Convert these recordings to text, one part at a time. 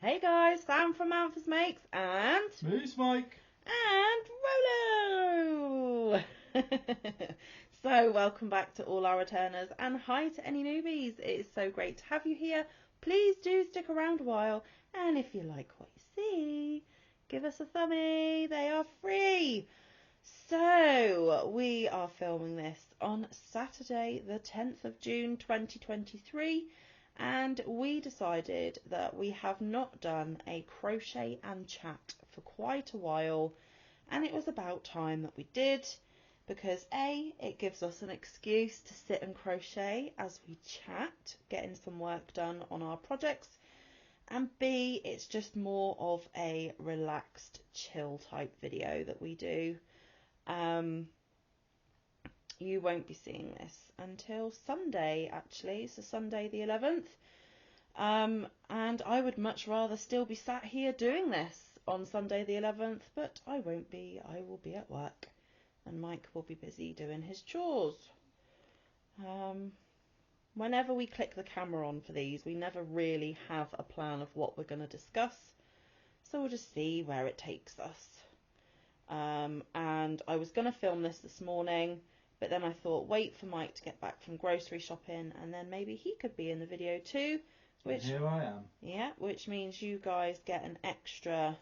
Hey guys, Sam from Manfa's Makes and Moose Mike. Rolo. So welcome back to all our returners and hi to any newbies. It is so great to have you here. Please do stick around a while, and if you like what you see, give us a thumbie. They are free. So we are filming this on Saturday the 10th of June 2023. And we decided that we have not done a crochet and chat for quite a while, and it was about time that we did, because A, it gives us an excuse to sit and crochet as we chat, getting some work done on our projects, and B, it's just more of a relaxed, chill type video that we do. You won't be seeing this until Sunday, actually, so Sunday the 11th. And I would much rather still be sat here doing this on Sunday the 11th, but I won't be. I will be at work, and Mike will be busy doing his chores. Whenever we click the camera on for these, we never really have a plan of what we're going to discuss, so we'll just see where it takes us. And I was going to film this morning, but then I thought, wait for Mike to get back from grocery shopping, and then maybe he could be in the video too. Which, here I am. Yeah, which means you guys get an extra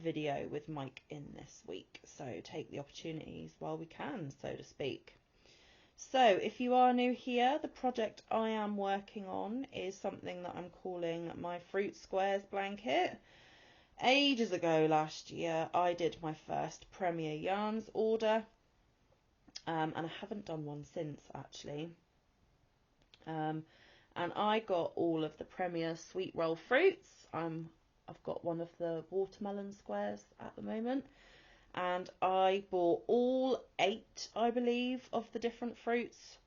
video with Mike in this week. So take the opportunities while we can, so to speak. So if you are new here, the project I am working on is something that I'm calling my Fruit Squares blanket. Ages ago last year, I did my first Premier Yarns order. And I haven't done one since, actually. And I got all of the Premier sweet roll fruits. I've got one of the watermelon squares at the moment. And I bought all 8, I believe, of the different fruits.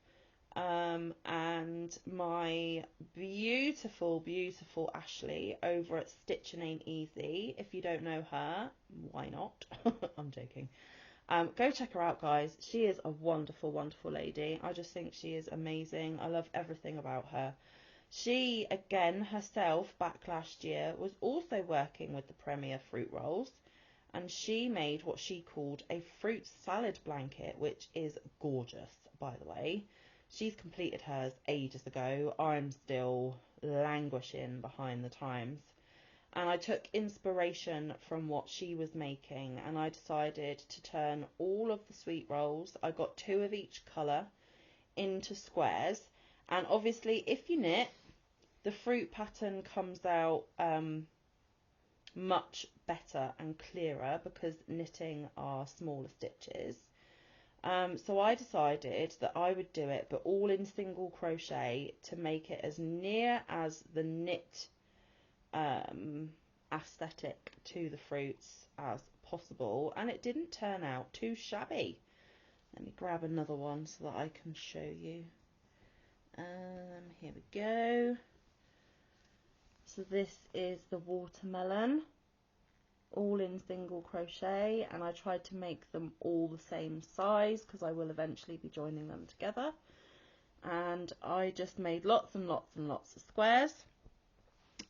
And my beautiful, beautiful Ashley over at Stitchin' Ain't Easy. If you don't know her, why not? I'm joking. Go check her out, guys. She is a wonderful, wonderful lady. I just think she is amazing. I love everything about her. She, again, herself, back last year, was also working with the Premier fruit rolls, and she made what she called a fruit salad blanket, which is gorgeous, by the way. She's completed hers ages ago. I'm still languishing behind the times. And I took inspiration from what she was making, and I decided to turn all of the sweet rolls, I got 2 of each colour, into squares. And obviously if you knit, the fruit pattern comes out much better and clearer because knitting are smaller stitches. So I decided that I would do it, but all in single crochet, to make it as near as the knit aesthetic to the fruits as possible, and it didn't turn out too shabby. Let me grab another one so that I can show you. Here we go. So this is the watermelon, all in single crochet, and I tried to make them all the same size because I will eventually be joining them together. And I just made lots and lots and lots of squares.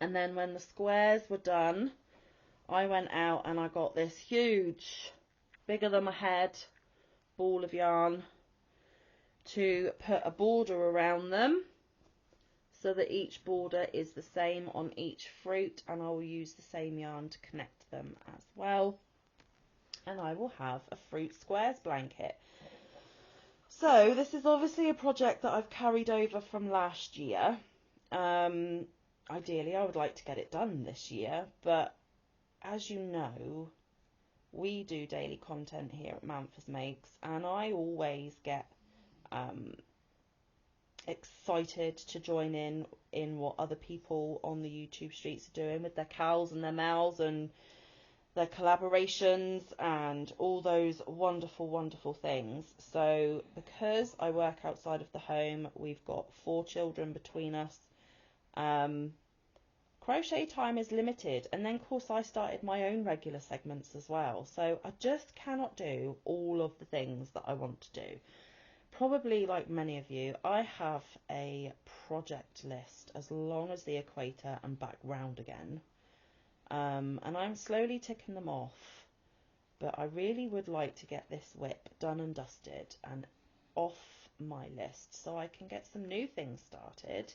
And then when the squares were done, I went out and I got this huge, bigger than my head, ball of yarn to put a border around them so that each border is the same on each fruit, and I will use the same yarn to connect them as well. And I will have a fruit squares blanket. So this is obviously a project that I've carried over from last year. Ideally, I would like to get it done this year, but as you know, we do daily content here at Manfa's Makes, and I always get excited to join in what other people on the YouTube streets are doing with their cows and their mows and their collaborations and all those wonderful, wonderful things. So because I work outside of the home, we've got 4 children between us. Crochet time is limited, and then of course I started my own regular segments as well, so I just cannot do all of the things that I want to do. Probably like many of you, I have a project list as long as the equator and back round again. and I'm slowly ticking them off, but I really would like to get this whip done and dusted and off my list so I can get some new things started.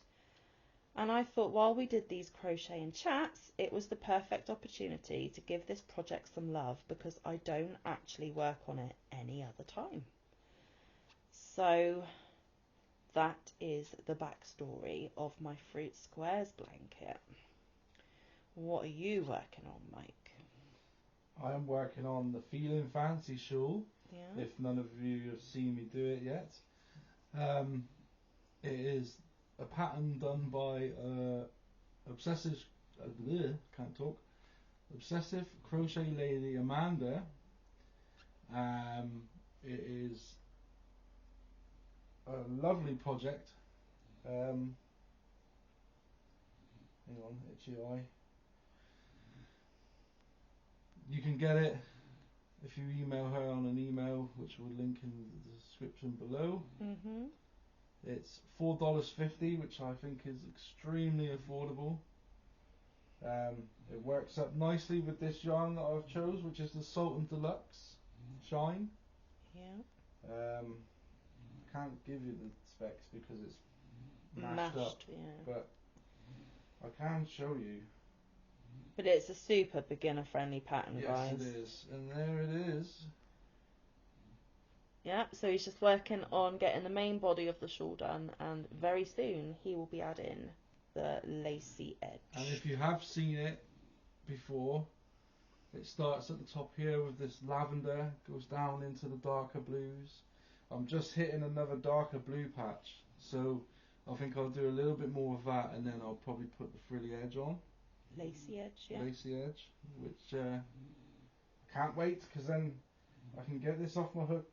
And I thought while we did these crochet and chats, it was the perfect opportunity to give this project some love, because I don't actually work on it any other time. So that is the backstory of my Fruit Squares blanket. What are you working on, Mike? I am working on the Feeling Fancy shawl. Yeah. If none of you have seen me do it yet. It is a pattern done by obsessive crochet lady Amanda. It is a lovely project. Hang on, itchy eye. You can get it if you email her on an email, which we'll link in the description below. It's $4.50, which I think is extremely affordable. It works up nicely with this yarn that I've chose, which is the Sultan Deluxe Shine. Yeah. Can't give you the specs because it's mashed up, yeah. but I can show you. But it's a super beginner friendly pattern, guys. Yes, it is. And there it is. Yeah, so he's just working on getting the main body of the shawl done, and very soon he will be adding the lacy edge. And if you have seen it before, it starts at the top here with this lavender, goes down into the darker blues. I'm just hitting another darker blue patch, so I think I'll do a little bit more of that, and then I'll probably put the frilly edge on. Lacy edge, yeah. Lacy edge, which I can't wait, because then I can get this off my hook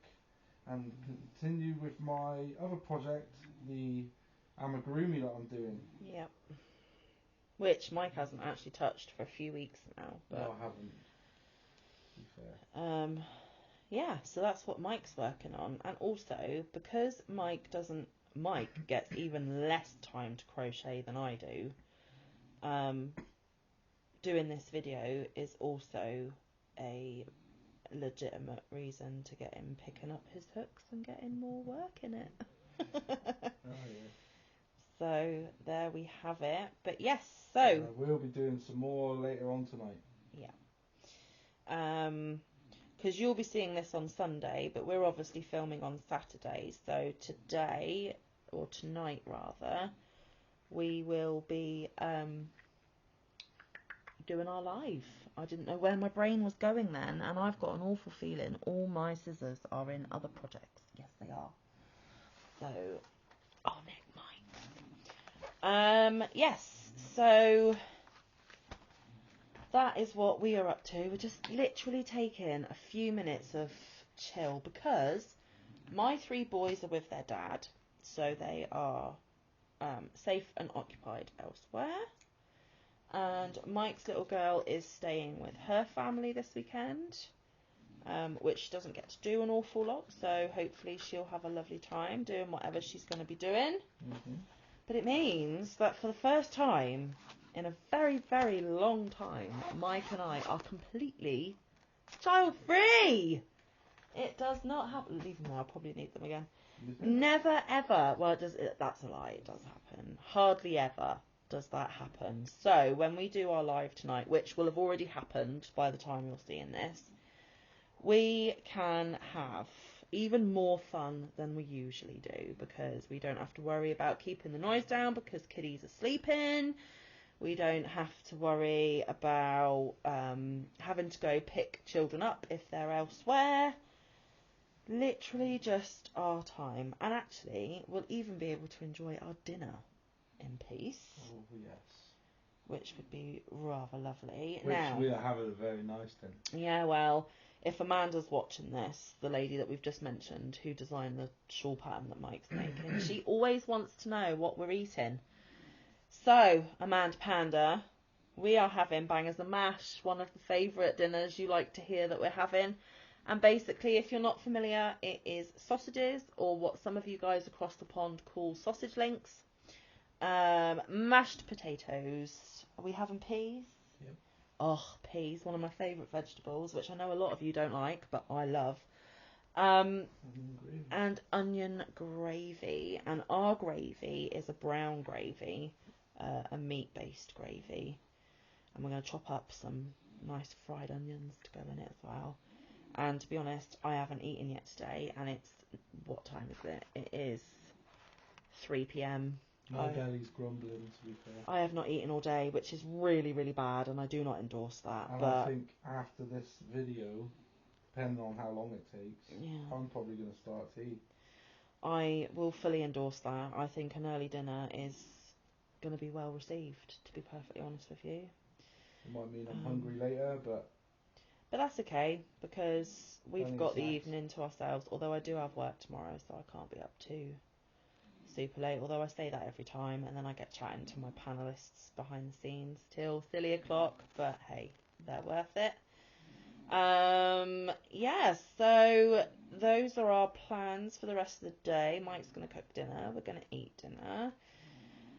and continue with my other project, the amigurumi that I'm doing. Yep. Which Mike hasn't actually touched for a few weeks now. But, no, I haven't, to be fair. Yeah, so that's what Mike's working on. And also, because Mike gets even less time to crochet than I do, doing this video is also a legitimate reason to get him picking up his hooks and getting more work in it. Oh, yeah. So there we have it. But yes, so I will be doing some more later on tonight. Yeah. Because you'll be seeing this on Sunday, but we're obviously filming on Saturday. So today, or tonight rather, we will be doing our live. I didn't know where my brain was going then, and I've got an awful feeling all my scissors are in other projects. Yes, they are. So, oh, never mind. Yes, so that is what we are up to. We're just literally taking a few minutes of chill because my 3 boys are with their dad, so they are safe and occupied elsewhere. And Mike's little girl is staying with her family this weekend, which she doesn't get to do an awful lot, so hopefully she'll have a lovely time doing whatever she's going to be doing. But it means that for the first time in a very, very long time, Mike and I are completely child-free. It does not happen. Leave them there, I'll probably need them again. Never, ever. Well, that's a lie. It does happen. Hardly ever does that happen. So when we do our live tonight, which will have already happened by the time you're seeing this, we can have even more fun than we usually do, because we don't have to worry about keeping the noise down because kiddies are sleeping. We don't have to worry about having to go pick children up if they're elsewhere. Literally just our time. And actually, we'll even be able to enjoy our dinner in peace. Oh, yes. Which would be rather lovely. Which now, we are having a very nice dinner. Yeah, well, if Amanda's watching this, the lady that we've just mentioned, who designed the shawl pattern that Mike's making, she always wants to know what we're eating. So, Amanda Panda, we are having bangers and mash, one of the favourite dinners you like to hear that we're having. And basically, if you're not familiar, it is sausages, or what some of you guys across the pond call sausage links, mashed potatoes. Are we having peas? Yep. Oh, peas, one of my favourite vegetables, which I know a lot of you don't like, but I love. And onion gravy. And our gravy is a brown gravy, a meat-based gravy. And we're going to chop up some nice fried onions to go in it as well. And to be honest, I haven't eaten yet today, and it's, what time is it? It is 3 p.m. My belly's grumbling, to be fair. I have not eaten all day, which is really, really bad, and I do not endorse that. And but I think after this video, depending on how long it takes, yeah, I'm probably going to start to eat. I will fully endorse that. I think an early dinner is going to be well received, to be perfectly honest with you. It might mean I'm hungry later, but that's okay, because we've got the snacks. evening to ourselves, although I do have work tomorrow, so I can't be up too super late, although I say that every time, and then I get chatting to my panellists behind the scenes till silly o'clock, but hey, they're worth it. Yeah, so those are our plans for the rest of the day. Mike's going to cook dinner, we're going to eat dinner.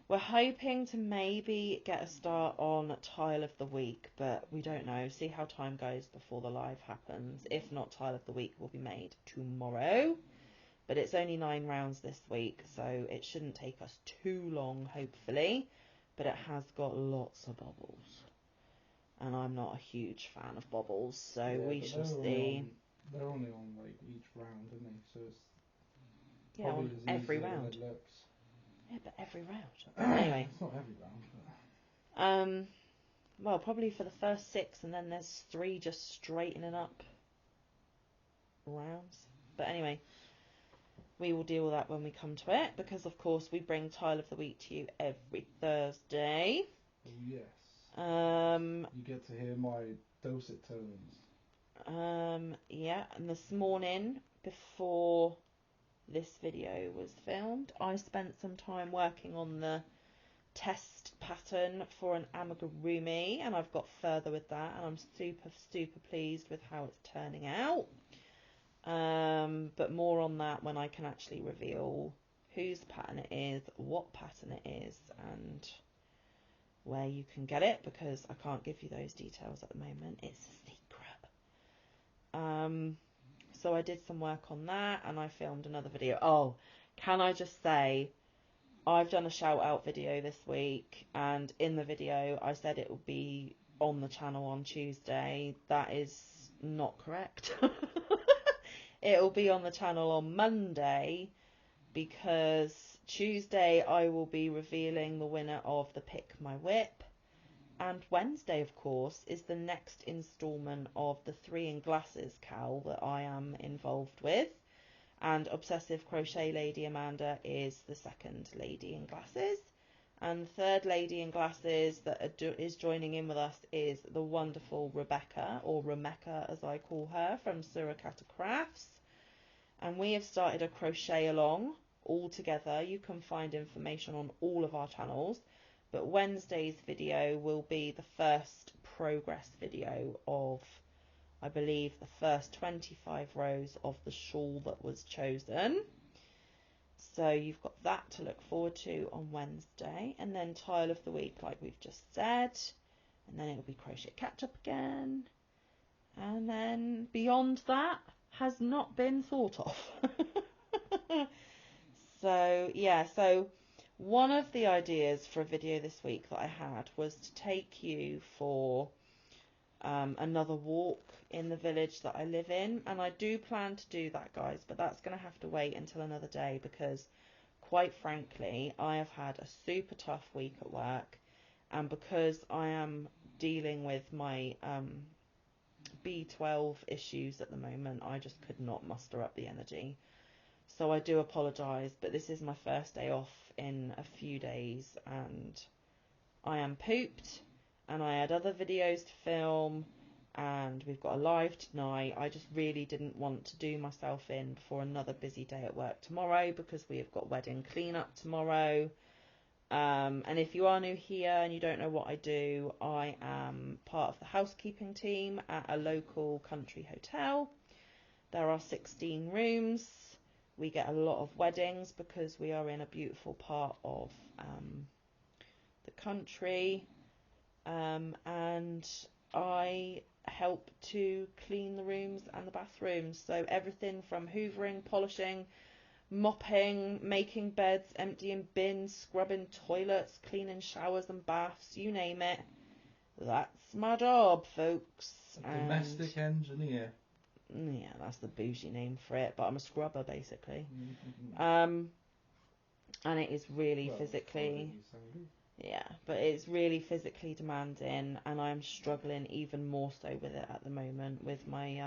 We're hoping to maybe get a start on Tile of the Week, but we don't know. See how time goes before the live happens. If not, Tile of the Week will be made tomorrow. But it's only 9 rounds this week, so it shouldn't take us too long, hopefully. But it has got lots of bobbles. And I'm not a huge fan of bobbles, so yeah, we shall see. They're only on like each round, aren't they? So it's Yeah, probably on as every easy round. as it looks. Yeah, but every round. Anyway. It's not every round, but... Well, probably for the first 6, and then there's 3 just straightening up rounds. But anyway, we will deal with that when we come to it, because of course we bring Tile of the Week to you every Thursday. Oh yes. You get to hear my dulcet tones. Yeah, and this morning, before this video was filmed, I spent some time working on the test pattern for an amigurumi, and I've got further with that, and I'm super pleased with how it's turning out. But more on that when I can actually reveal whose pattern it is, what pattern it is, and where you can get it, because I can't give you those details at the moment. It's a secret. So I did some work on that, and I filmed another video. Oh, can I just say, I've done a shout out video this week, and in the video I said it will be on the channel on Tuesday. That is not correct. It will be on the channel on Monday, because Tuesday I will be revealing the winner of the Pick My Whip, and Wednesday, of course, is the next instalment of the 3 in Glasses cowl that I am involved with. And Obsessive Crochet Lady Amanda is the second lady in glasses. And the third lady in glasses that is joining in with us is the wonderful Rebecca, or Remecca as I call her, from Suricata Crafts. And we have started a crochet along all together. You can find information on all of our channels. But Wednesday's video will be the first progress video of, I believe, the first 25 rows of the shawl that was chosen. So you've got that to look forward to on Wednesday. And then Tile of the Week, like we've just said. And then it'll be Crochet Catch Up again. And then beyond that has not been thought of. So, yeah, so one of the ideas for a video this week that I had was to take you for another walk in the village that I live in, and I do plan to do that, guys, but that's going to have to wait until another day, because quite frankly I have had a super tough week at work, and because I am dealing with my B12 issues at the moment, I just could not muster up the energy. So I do apologise, but this is my first day off in a few days, and I am pooped, and I had other videos to film, and we've got a live tonight. I just really didn't want to do myself in before another busy day at work tomorrow, because we have got wedding cleanup tomorrow. And if you are new here and you don't know what I do, I am part of the housekeeping team at a local country hotel. There are 16 rooms. We get a lot of weddings because we are in a beautiful part of the country. And I help to clean the rooms and the bathrooms. So everything from hoovering, polishing, mopping, making beds, emptying bins, scrubbing toilets, cleaning showers and baths, you name it. That's my job, folks. Domestic engineer. Yeah, that's the bougie name for it, but I'm a scrubber basically. And it is really physically, yeah, but it's really physically demanding, and I'm struggling even more so with it at the moment with my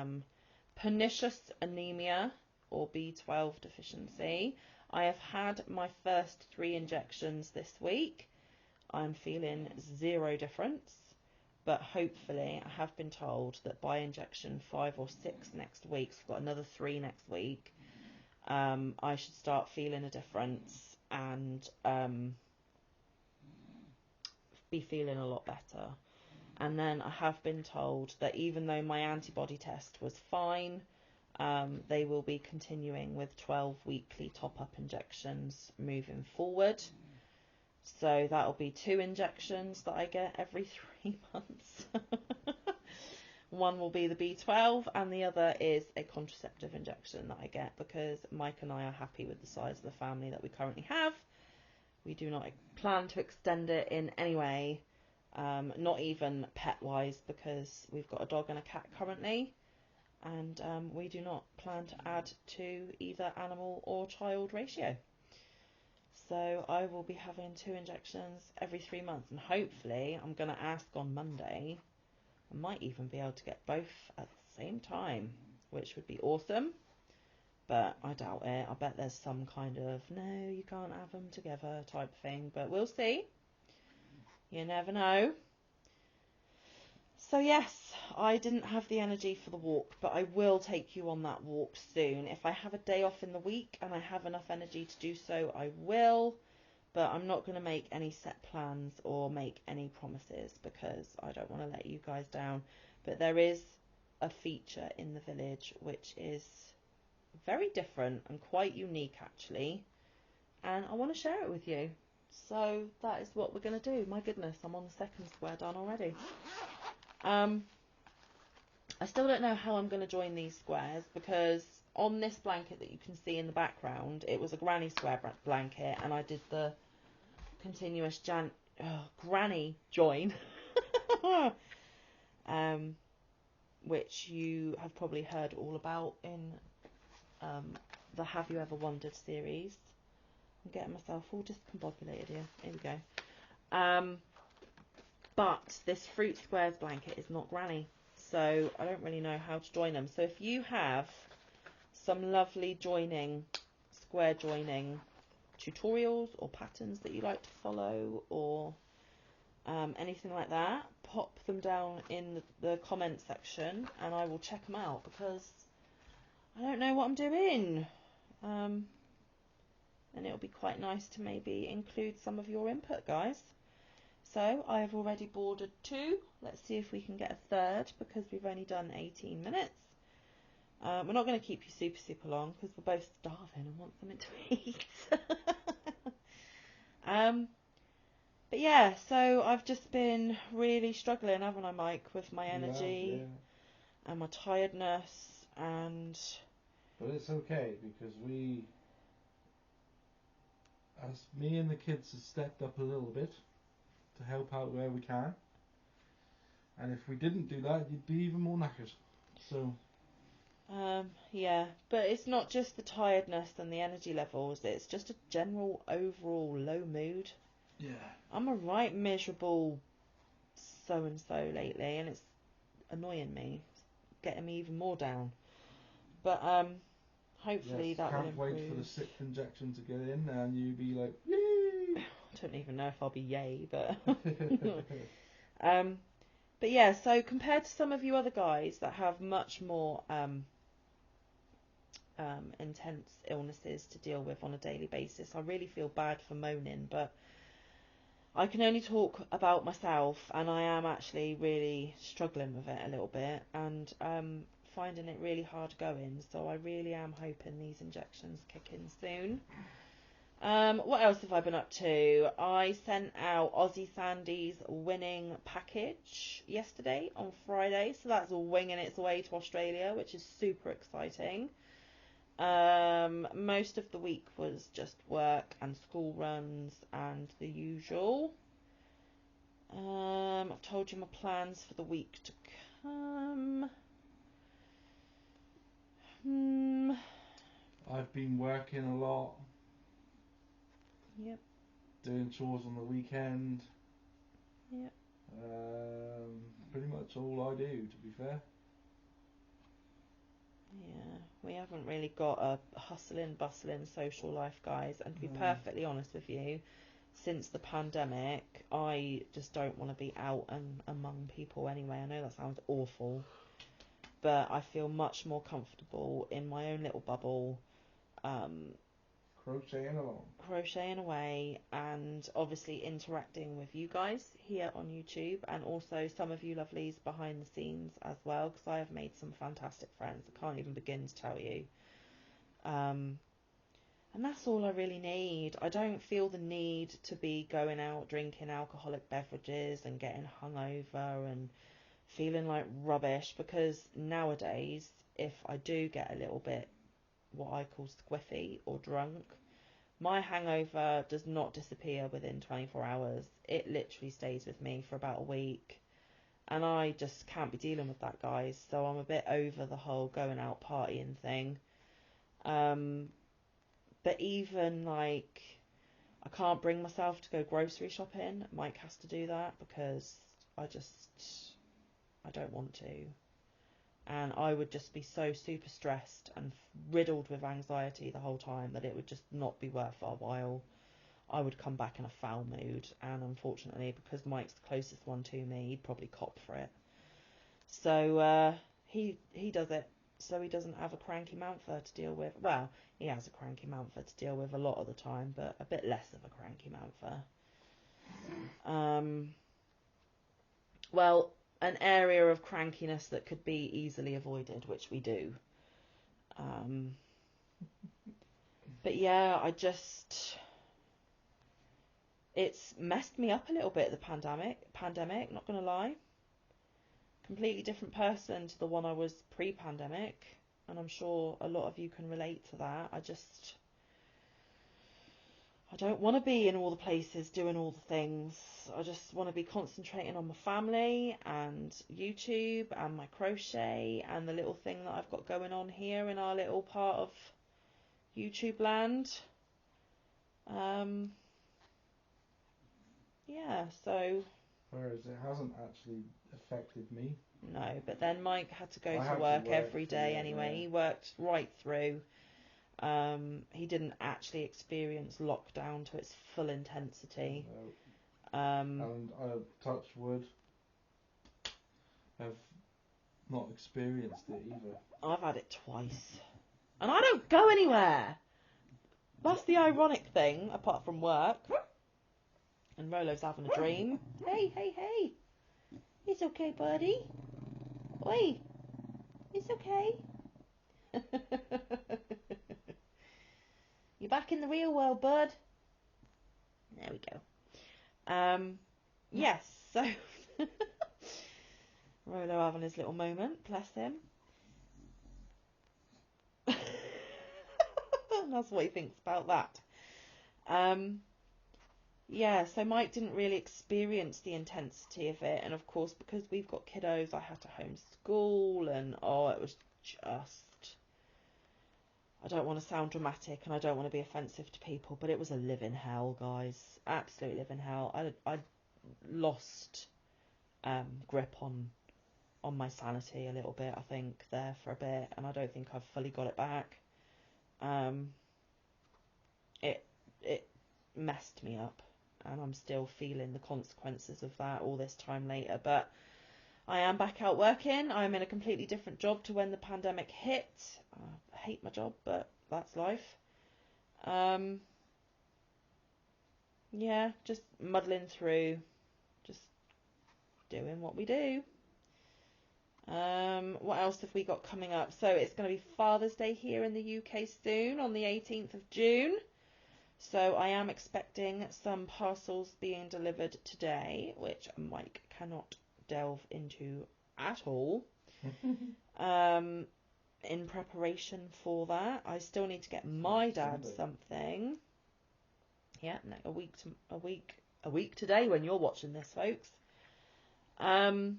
pernicious anemia or B12 deficiency. I have had my first 3 injections this week. I'm feeling 0 difference, but hopefully I have been told that by injection 5 or 6 next week, so I've got another 3 next week, I should start feeling a difference and be feeling a lot better. And then I have been told that even though my antibody test was fine, they will be continuing with 12 weekly top-up injections moving forward. So that'll be 2 injections that I get every 3 months. One will be the B12 and the other is a contraceptive injection that I get because Mike and I are happy with the size of the family that we currently have. We do not plan to extend it in any way, not even pet-wise, because we've got a dog and a cat currently, and we do not plan to add to either animal or child ratio. So I will be having 2 injections every 3 months, and hopefully I'm going to ask on Monday. I might even be able to get both at the same time, which would be awesome. But I doubt it. I bet there's some kind of, no, you can't have them together type thing. But we'll see. You never know. So yes, I didn't have the energy for the walk, but I will take you on that walk soon. If I have a day off in the week and I have enough energy to do so, I will. But I'm not going to make any set plans or make any promises because I don't want to let you guys down. But there is a feature in the village which is very different and quite unique actually, and I want to share it with you. So that is what we're going to do. My goodness, I'm on the 2nd square done already. I still don't know how I'm going to join these squares because on this blanket that you can see in the background, it was a granny square blanket, and I did the continuous granny join, which you have probably heard all about in the Have You Ever Wondered series. I'm getting myself all discombobulated here. Here we go. But this fruit squares blanket is not granny, so I don't really know how to join them. So if you have some lovely square joining tutorials or patterns that you like to follow, or anything like that, pop them down in the comment section and I will check them out because I don't know what I'm doing. And it'll be quite nice to maybe include some of your input, guys. So I have already bordered 2. Let's see if we can get a 3rd because we've only done 18 minutes. We're not going to keep you super long because we're both starving and want something to eat. But yeah, so I've just been really struggling, haven't I, Mike, with my energy and my tiredness and... But it's okay because me and the kids have stepped up a little bit to help out where we can. And if we didn't do that, you'd be even more knackered. So... yeah, but it's not just the tiredness and the energy levels, it's just a general overall low mood. Yeah. I'm a right miserable so-and-so lately, and it's annoying me. It's getting me even more down. But hopefully that will improve. Can't wait for the 6th injection to get in and you be like, yay! I don't even know if I'll be yay, but... but yeah, so compared to some of you other guys that have much more intense illnesses to deal with on a daily basis, I really feel bad for moaning, but I can only talk about myself, and I am actually really struggling with it a little bit and finding it really hard going, so I really am hoping these injections kick in soon. What else have I been up to? I sent out Aussie Sandy's winning package yesterday on Friday, so that's winging its way to Australia, which is super exciting. Most of the week was just work and school runs and the usual. I've told you my plans for the week to come. I've been working a lot. Yep. Doing chores on the weekend. Yep. Pretty much all I do, to be fair. Yeah, we haven't really got a hustling, bustling social life, guys. And to be perfectly honest with you, since the pandemic, I just don't want to be out and among people anyway. I know that sounds awful, but I feel much more comfortable in my own little bubble, crocheting away, and obviously interacting with you guys here on YouTube, and also some of you lovelies behind the scenes as well, because I have made some fantastic friends. I can't even begin to tell you. And that's all I really need. I don't feel the need to be going out drinking alcoholic beverages and getting hungover and feeling like rubbish, because nowadays, if I do get a little bit what I call squiffy or drunk, my hangover does not disappear within 24 hours. It literally stays with me for about a week. And I just can't be dealing with that, guys. So I'm a bit over the whole going out partying thing. But even like, I can't bring myself to go grocery shopping. Mike has to do that because I don't want to. And I would just be so super stressed and riddled with anxiety the whole time that it would just not be worth our while. I would come back in a foul mood, and unfortunately, because Mike's the closest one to me, he'd probably cop for it. So he does it, so he doesn't have a cranky Manfa to deal with. Well, he has a cranky Manfa to deal with a lot of the time, but a bit less of a cranky Manfa. Well, an area of crankiness that could be easily avoided, which we do. But yeah, it's messed me up a little bit, the pandemic, not gonna lie. Completely different person to the one I was pre-pandemic, and I'm sure a lot of you can relate to that. I don't want to be in all the places doing all the things. I just want to be concentrating on my family and YouTube and my crochet and the little thing that I've got going on here in our little part of YouTube land. Yeah, so... Whereas it hasn't actually affected me. No, but then Mike had to go to work every day anyway. Yeah. He worked right through. He didn't actually experience lockdown to its full intensity. No. And touch wood, have not experienced it either. I've had it twice. And I don't go anywhere! That's the ironic thing, apart from work. And Rolo's having a dream. Hey! It's okay, buddy. Oi! It's okay. You're back in the real world, bud. There we go. Yes, so Rolo having his little moment, bless him. That's what he thinks about that. Yeah, so Mike didn't really experience the intensity of it, and of course, because we've got kiddos, I had to homeschool, and it was just... I don't want to sound dramatic, and I don't want to be offensive to people, but it was a living hell, guys. Absolute living hell. I lost grip on my sanity a little bit, I think, there for a bit, and I don't think I've fully got it back. It messed me up, and I'm still feeling the consequences of that all this time later, but I am back out working. I'm in a completely different job to when the pandemic hit. I hate my job, but that's life. Yeah, just muddling through, just doing what we do. What else have we got coming up? So it's going to be Father's Day here in the UK soon, on the 18th of June. So I am expecting some parcels being delivered today, which Mike cannot delve into at all. In preparation for that, I still need to get my dad something. Yeah, no, a week today when you're watching this, folks. I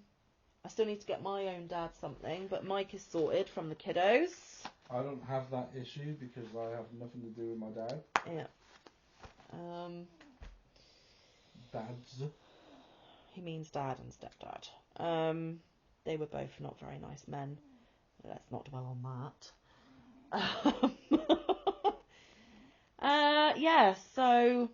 still need to get my own dad something, but Mike is sorted from the kiddos. I don't have that issue because I have nothing to do with my dad. Yeah. Dads. He means dad and stepdad. They were both not very nice men. Let's not dwell on that. Yeah, so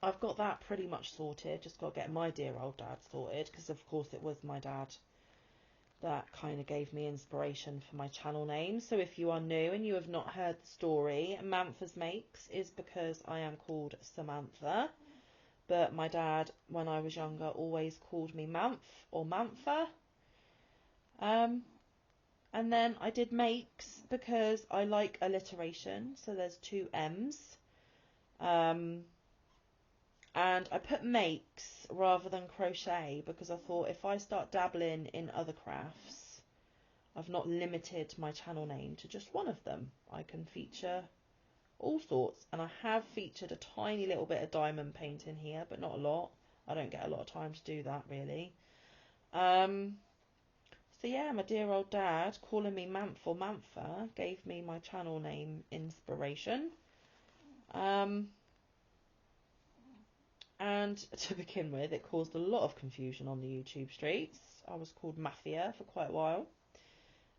I've got that pretty much sorted. Just got to get my dear old dad sorted, because of course it was my dad that kind of gave me inspiration for my channel name. So if you are new and you have not heard the story, Manfa's Makes is because I am called Samantha, but my dad, when I was younger, always called me Manf or Manfa. And then I did Makes because I like alliteration, so there's 2 M's. And I put Makes rather than crochet because I thought if I start dabbling in other crafts, I've not limited my channel name to just one of them. I can feature all sorts, and I have featured a tiny little bit of diamond painting here, but not a lot. I don't get a lot of time to do that, really. So yeah, my dear old dad calling me Manf or Manfa gave me my channel name inspiration. And to begin with, it caused a lot of confusion on the YouTube streets. I was called Mafia for quite a while.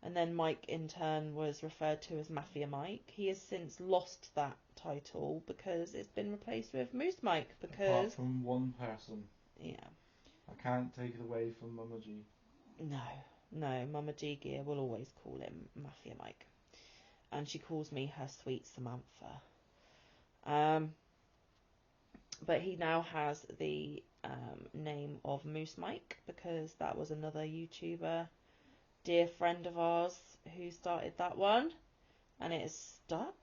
And then Mike, in turn, was referred to as Mafia Mike. He has since lost that title because it's been replaced with Moose Mike. Because apart from one person. Yeah. I can't take it away from Mama G. No, Mama G Gear will always call him Mafia Mike. And she calls me her sweet Samantha. But he now has the name of Moose Mike because that was another YouTuber, dear friend of ours, who started that one, and it is stuck.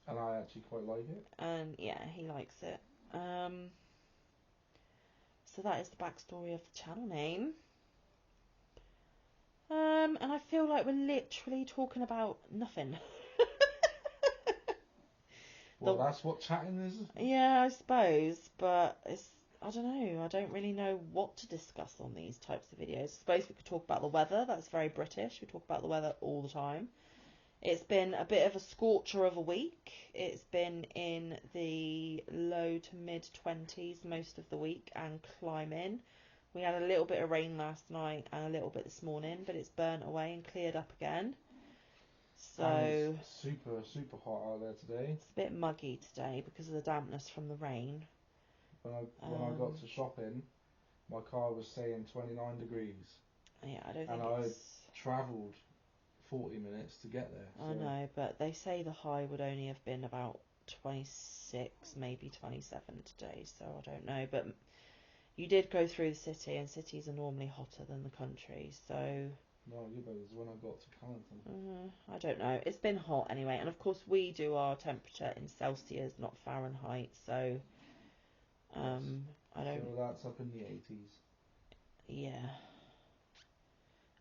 And I actually quite like it. And yeah, he likes it. So that is the backstory of the channel name. And I feel like we're literally talking about nothing. Well, that's what chatting is. Yeah, I suppose, but I don't know. I don't really know what to discuss on these types of videos. I suppose we could talk about the weather. That's very British. We talk about the weather all the time. It's been a bit of a scorcher of a week. It's been in the low to mid 20s most of the week and climbing. We had a little bit of rain last night and a little bit this morning, but it's burnt away and cleared up again. So and it's super, super hot out there today. It's a bit muggy today because of the dampness from the rain. When I got to shopping, my car was saying 29 degrees. Yeah, I don't think and I travelled 40 minutes to get there. I know, but they say the high would only have been about 26, maybe 27 today, so I don't know. But you did go through the city, and cities are normally hotter than the country, so... No, it was when I got to Callington. I don't know. It's been hot anyway, and of course we do our temperature in Celsius, not Fahrenheit, so... I don't... So that's up in the 80s. Yeah.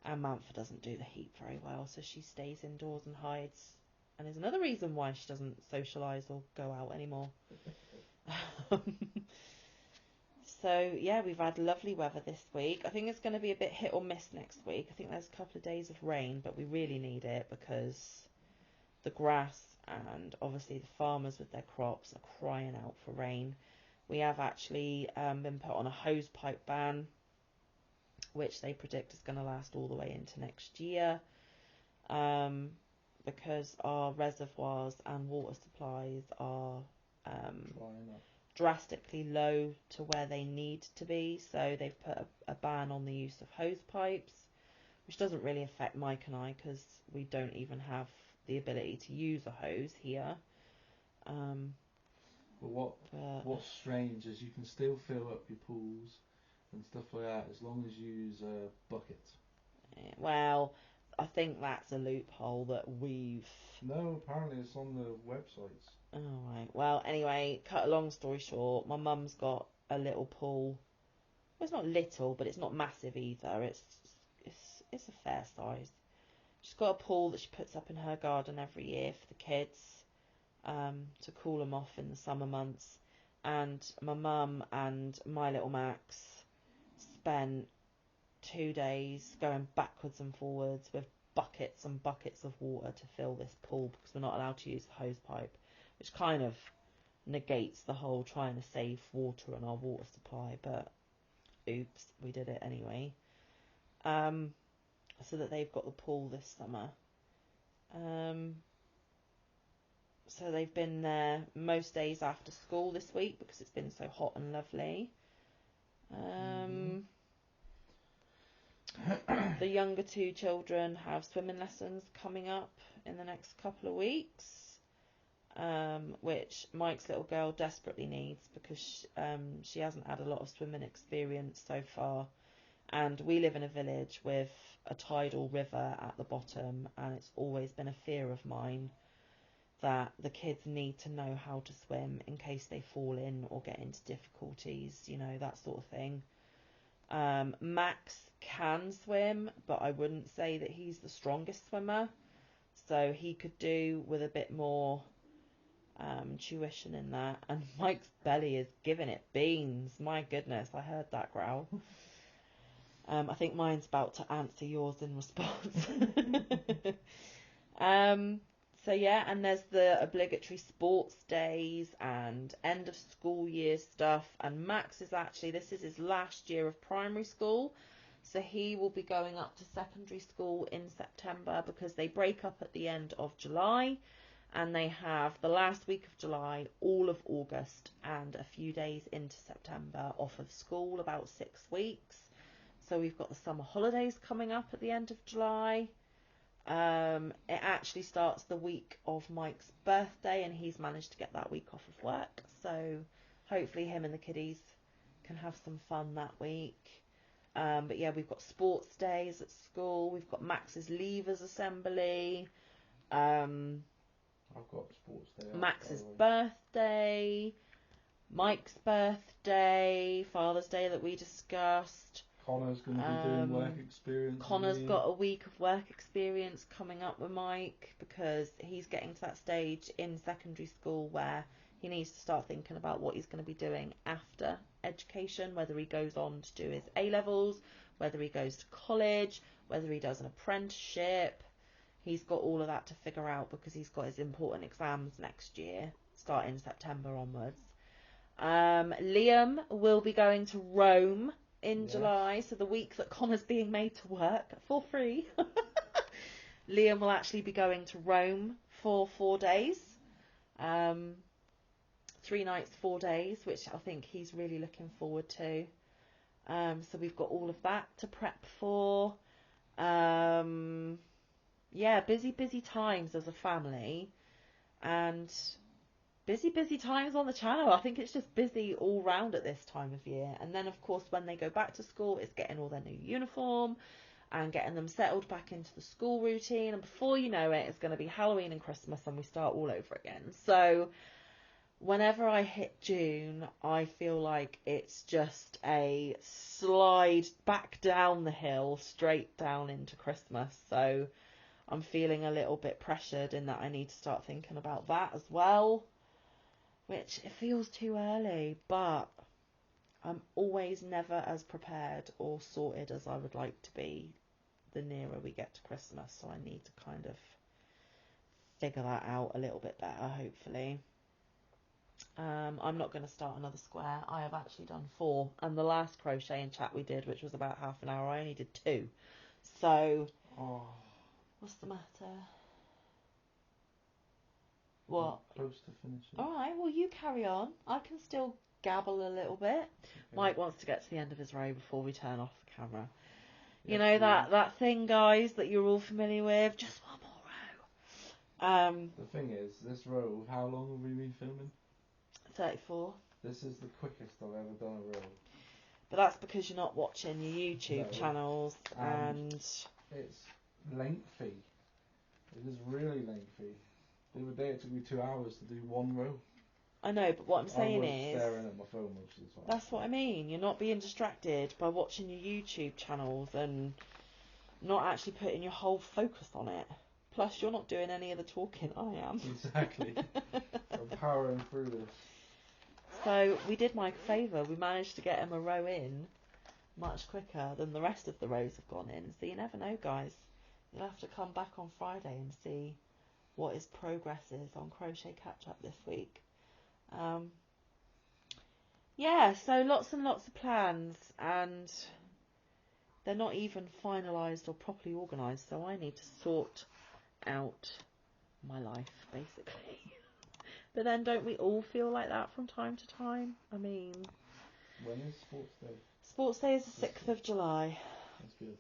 And Manfa doesn't do the heat very well, so she stays indoors and hides. And there's another reason why she doesn't socialise or go out anymore. So, yeah, we've had lovely weather this week. I think it's going to be a bit hit or miss next week. I think there's a couple of days of rain, but we really need it because the grass and obviously the farmers with their crops are crying out for rain. We have actually been put on a hose pipe ban, which they predict is going to last all the way into next year, because our reservoirs and water supplies are drastically low to where they need to be. So they've put a ban on the use of hose pipes, which doesn't really affect Mike and I because we don't even have the ability to use a hose here. But what's strange is you can still fill up your pools and stuff like that as long as you use a bucket. Well, I think that's a loophole that we've... No, apparently it's on the websites. Oh, right. Well, anyway, cut a long story short, my mum's got a little pool. Well, it's not little, but it's not massive either. It's a fair size. She's got a pool that she puts up in her garden every year for the kids, to cool them off in the summer months. And my mum and my little Max spent 2 days going backwards and forwards with buckets and buckets of water to fill this pool, because we're not allowed to use the hose pipe, which kind of negates the whole trying to save water on our water supply, but oops, we did it anyway. So that they've got the pool this summer. So they've been there most days after school this week because it's been so hot and lovely. The younger 2 children have swimming lessons coming up in the next couple of weeks, which Mike's little girl desperately needs because she hasn't had a lot of swimming experience so far. And we live in a village with a tidal river at the bottom, and it's always been a fear of mine that the kids need to know how to swim in case they fall in or get into difficulties, you know, that sort of thing. Max can swim, but I wouldn't say that he's the strongest swimmer, so he could do with a bit more tuition in that. And Mike's belly is giving it beans. My goodness, I heard that growl. I think mine's about to answer yours in response. So yeah, and there's the obligatory sports days and end of school year stuff. And Max is actually, this is his last year of primary school, so he will be going up to secondary school in September because they break up at the end of July, and they have the last week of July, all of August, and a few days into September off of school, about 6 weeks. So we've got the summer holidays coming up at the end of July. It actually starts the week of Mike's birthday, and he's managed to get that week off of work. So hopefully him and the kiddies can have some fun that week. But yeah, we've got sports days at school. We've got Max's Leavers Assembly. I've got sports day. Max's birthday. Mike's birthday. Father's Day that we discussed. Connor's going to be doing work experience. Connor's got a week of work experience coming up with Mike because he's getting to that stage in secondary school where he needs to start thinking about what he's going to be doing after education, whether he goes on to do his A-levels, whether he goes to college, whether he does an apprenticeship. He's got all of that to figure out because he's got his important exams next year, starting September onwards. Liam will be going to Rome in July, so the week that Connor's being made to work for free. Liam will actually be going to Rome for 4 days. 3 nights, 4 days, which I think he's really looking forward to. So we've got all of that to prep for. Yeah, busy times as a family, and busy times on the channel. I think it's just busy all round at this time of year. And then, of course, when they go back to school, it's getting all their new uniform and getting them settled back into the school routine. And before you know it, it's going to be Halloween and Christmas, and we start all over again. So whenever I hit June, I feel like it's just a slide back down the hill, straight down into Christmas. So I'm feeling a little bit pressured in that I need to start thinking about that as well, which it feels too early, but I'm always never as prepared or sorted as I would like to be the nearer we get to Christmas. So I need to kind of figure that out a little bit better, hopefully. I'm not going to start another square. I have actually done 4, and the last crochet and chat we did, which was about half an hour, I only did 2. So, what's the matter? What? Close to finishing. Alright, well you carry on. I can still gabble a little bit. Okay. Mike wants to get to the end of his row before we turn off the camera. You know that thing, guys, that you're all familiar with? Just one more row. The thing is, this row, how long have we been filming? 34. This is the quickest I've ever done a row. But that's because you're not watching your YouTube channels, and it's lengthy. It is really lengthy. The other day it took me 2 hours to do one row. I know, but what I'm I saying wasn't is, staring at my phone most of the time. that's what I mean. You're not being distracted by watching your YouTube channels and not actually putting your whole focus on it. Plus, you're not doing any of the talking. I am. Exactly. I'm powering through this. So we did Mike a favour. We managed to get him a row in much quicker than the rest of the rows have gone in. So you never know, guys. You'll have to come back on Friday and see what his progress is on Crochet Catch Up this week. Yeah, so lots and lots of plans, and they're not even finalised or properly organised, so I need to sort out my life, basically. But then don't we all feel like that from time to time? I mean... When is Sports Day? Sports Day is the 6th of July. That's good.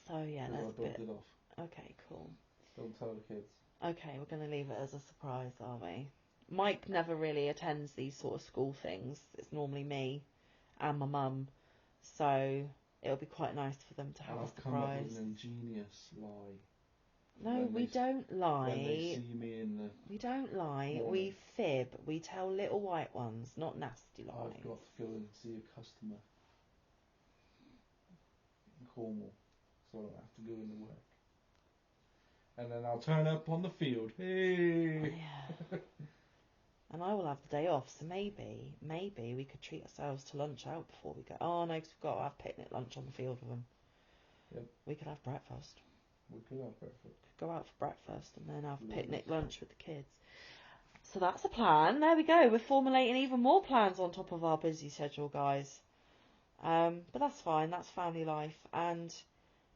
So yeah, Because I that's a booked bit... it off. Okay, cool. Don't tell the kids. Okay, we're going to leave it as a surprise, are we? Mike never really attends these sort of school things. It's normally me and my mum. So it'll be quite nice for them to have a surprise. I've come up with an ingenious lie. No, we don't lie. When they see me in the... We don't lie. morning. We fib. We tell little white ones, not nasty lies. I've got to go and see a customer in Cornwall, so I don't have to go into work. And then I'll turn up on the field. Hey! Yeah. And I will have the day off, so maybe we could treat ourselves to lunch out before we go. Oh no, 'cause we've got to have picnic lunch on the field with them. Yep. We could have breakfast. We could have breakfast. Could go out for breakfast and then have Lovely. picnic lunch with the kids. So that's a plan. There we go. We're formulating even more plans on top of our busy schedule, guys. But that's fine. That's family life. And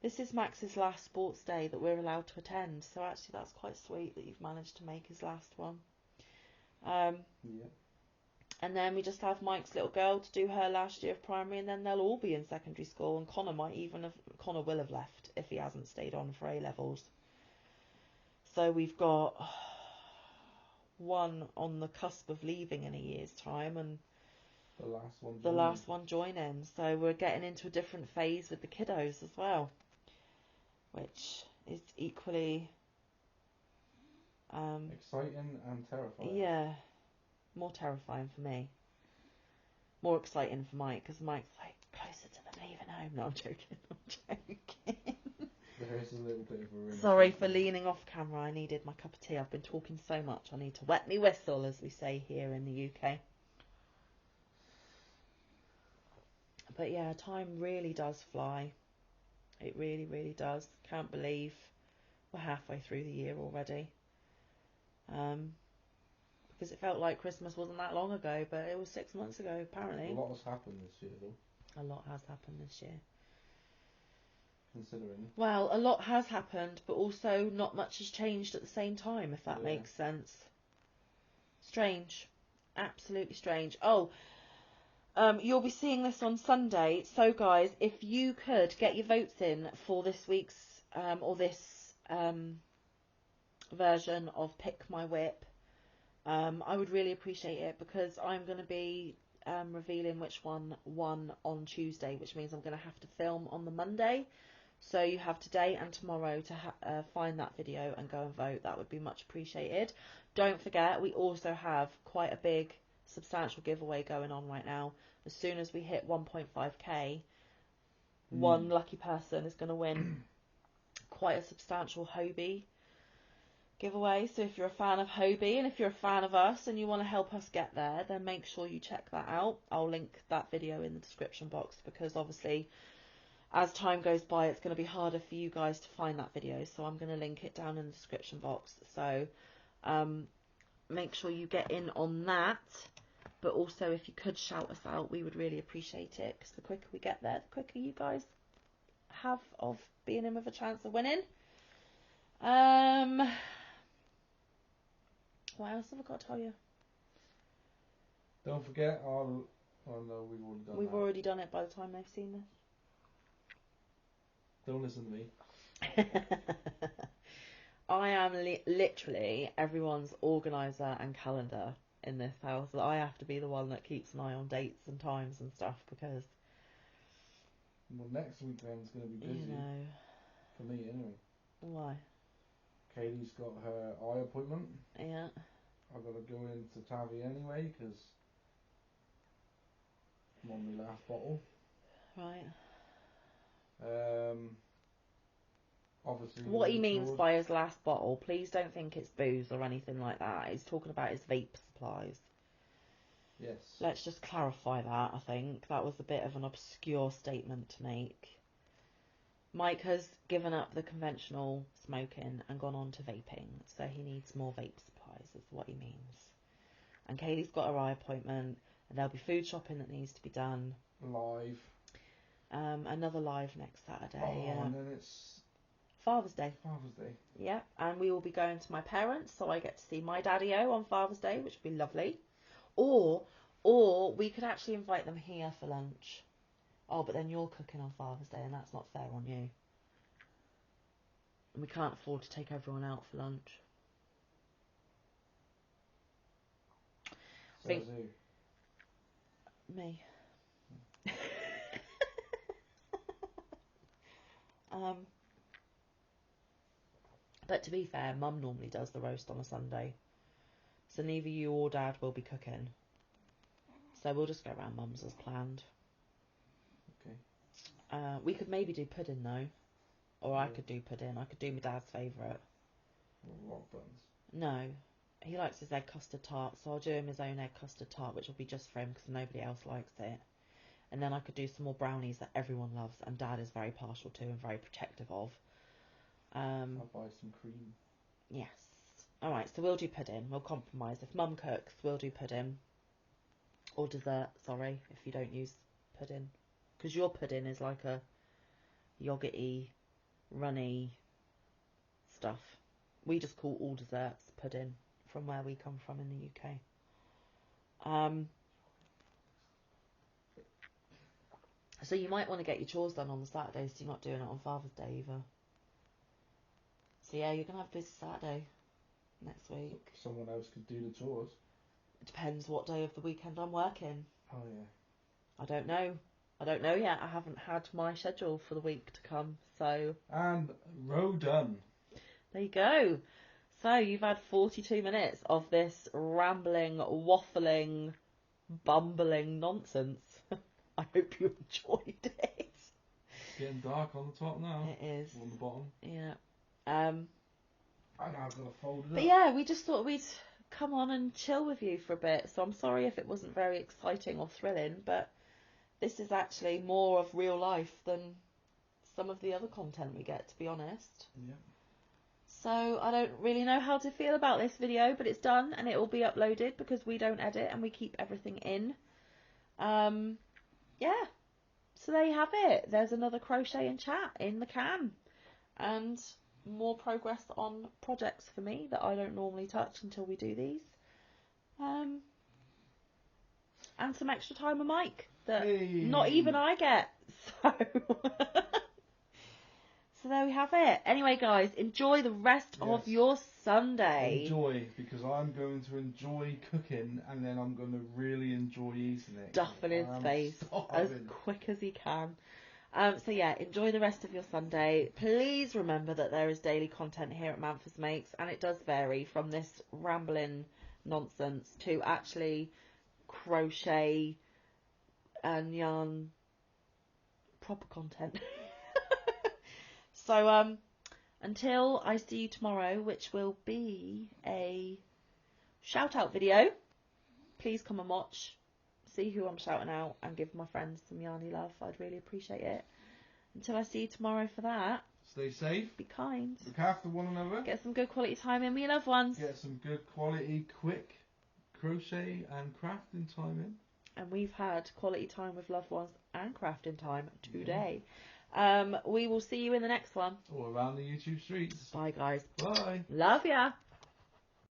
this is Max's last sports day that we're allowed to attend. So actually that's quite sweet that you've managed to make his last one. Yeah. And then we just have Mike's little girl to do her last year of primary, and then they'll all be in secondary school, and Connor will have left if he hasn't stayed on for A-levels. So we've got one on the cusp of leaving in a year's time, and the last one joining. So we're getting into a different phase with the kiddos as well, which is equally exciting and terrifying. Yeah, more terrifying for me. More exciting for Mike, because Mike's like closer to them leaving home. No, I'm joking. I'm joking. There is a little bit of a ring. Sorry for leaning off camera. I needed my cup of tea. I've been talking so much. I need to wet me whistle, as we say here in the UK. But yeah, time really does fly. It really, really does. Can't believe we're halfway through the year already. Because it felt like Christmas wasn't that long ago, but it was 6 months ago, apparently. A lot has happened this year, though. A lot has happened this year. Considering. Well, a lot has happened, but also not much has changed at the same time, if that makes sense. Strange. Absolutely strange. Oh, you'll be seeing this on Sunday. So, guys, if you could get your votes in for this week's, or this version of Pick My Whip, I would really appreciate it, because I'm going to be revealing which one won on Tuesday, which means I'm going to have to film on the Monday. So you have today and tomorrow to find that video and go and vote. That would be much appreciated. Don't forget, we also have quite a big, substantial giveaway going on right now. As soon as we hit 1.5k, one lucky person is going to win quite a substantial Hobie giveaway. So if you're a fan of Hobie and if you're a fan of us and you want to help us get there, then make sure you check that out. I'll link that video in the description box, because obviously as time goes by it's going to be harder for you guys to find that video, so I'm going to link it down in the description box. So make sure you get in on that, but also if you could shout us out, we would really appreciate it, because the quicker we get there, the quicker you guys have of being in with a chance of winning. What else have I got to tell you? Don't forget, oh no, we've already done it by the time they've seen this. Don't listen to me. I am literally everyone's organiser and calendar in this house. I have to be the one that keeps an eye on dates and times and stuff, because Well, next weekend's going to be busy. you know, For me, anyway. Why? Kaylee's got her eye appointment. Yeah. I've got to go into Tavi anyway because I'm on my last bottle. Right. Obviously. What he means by his last bottle, please don't think it's booze or anything like that. He's talking about his vape supplies. Yes. Let's just clarify that, I think. That was a bit of an obscure statement to make. Mike has given up the conventional smoking and gone on to vaping, so he needs more vape supplies, is what he means. And Kaylee's got her eye appointment, and there'll be food shopping that needs to be done. Live. Another live next Saturday. Oh, and then it's Father's Day. Father's Day. Yeah, and we will be going to my parents, so I get to see my daddy-o on Father's Day, which will be lovely. Or we could actually invite them here for lunch. Oh, but then you're cooking on Father's Day, and that's not fair on you. And we can't afford to take everyone out for lunch. Says who? Me. But to be fair, Mum normally does the roast on a Sunday. So neither you or Dad will be cooking. So we'll just go around Mum's as planned. Okay. We could maybe do pudding though. Or I could do pudding. I could do my dad's favourite. Rock buns. No. He likes his egg custard tart, so I'll do him his own egg custard tart, which will be just for him because nobody else likes it. And then I could do some more brownies that everyone loves and Dad is very partial to and very protective of. I'll buy some cream. Yes. Alright, so we'll do pudding. We'll compromise. If Mum cooks, we'll do pudding. Or dessert, sorry, if you don't use pudding. Because your pudding is like a yoghurty, runny stuff. We just call all desserts pudding from where we come from in the UK. So you might want to get your chores done on the Saturday, so you're not doing it on Father's Day either. So yeah, you're going to have a busy Saturday next week. Someone else could do the chores. It depends what day of the weekend I'm working. Oh yeah. I don't know yet. I haven't had my schedule for the week to come, so... And row done. There you go. So you've had 42 minutes of this rambling, waffling, bumbling nonsense. I hope you enjoyed it. It's getting dark on the top now. It is. On the bottom. Yeah. And I've got to fold it up. But yeah, we just thought we'd come on and chill with you for a bit. So I'm sorry if it wasn't very exciting or thrilling, but this is actually more of real life than some of the other content we get, to be honest. Yeah. So I don't really know how to feel about this video, but it's done and it will be uploaded because we don't edit and we keep everything in. Yeah. So there you have it. There's another crochet and chat in the can. And more progress on projects for me that I don't normally touch until we do these. And some extra time with Mike that not even I get. So there we have it. Anyway, guys, enjoy the rest of your Sunday. Enjoy, because I'm going to enjoy cooking and then I'm going to really enjoy eating it. Stuffing his face as quick as he can. So yeah, enjoy the rest of your Sunday. Please remember that there is daily content here at Manfa's Makes, and it does vary from this rambling nonsense to actually crochet and yarn proper content. So until I see you tomorrow, which will be a shout out video, please come and watch, see who I'm shouting out, and give my friends some yarny love. I'd really appreciate it. Until I see you tomorrow for that, stay safe, be kind, look after one another, get some good quality time in with your loved ones, get some good quality quick crochet and crafting time in. And we've had quality time with loved ones and crafting time today. We will see you in the next one. Or around the YouTube streets. Bye guys. Bye. Love ya.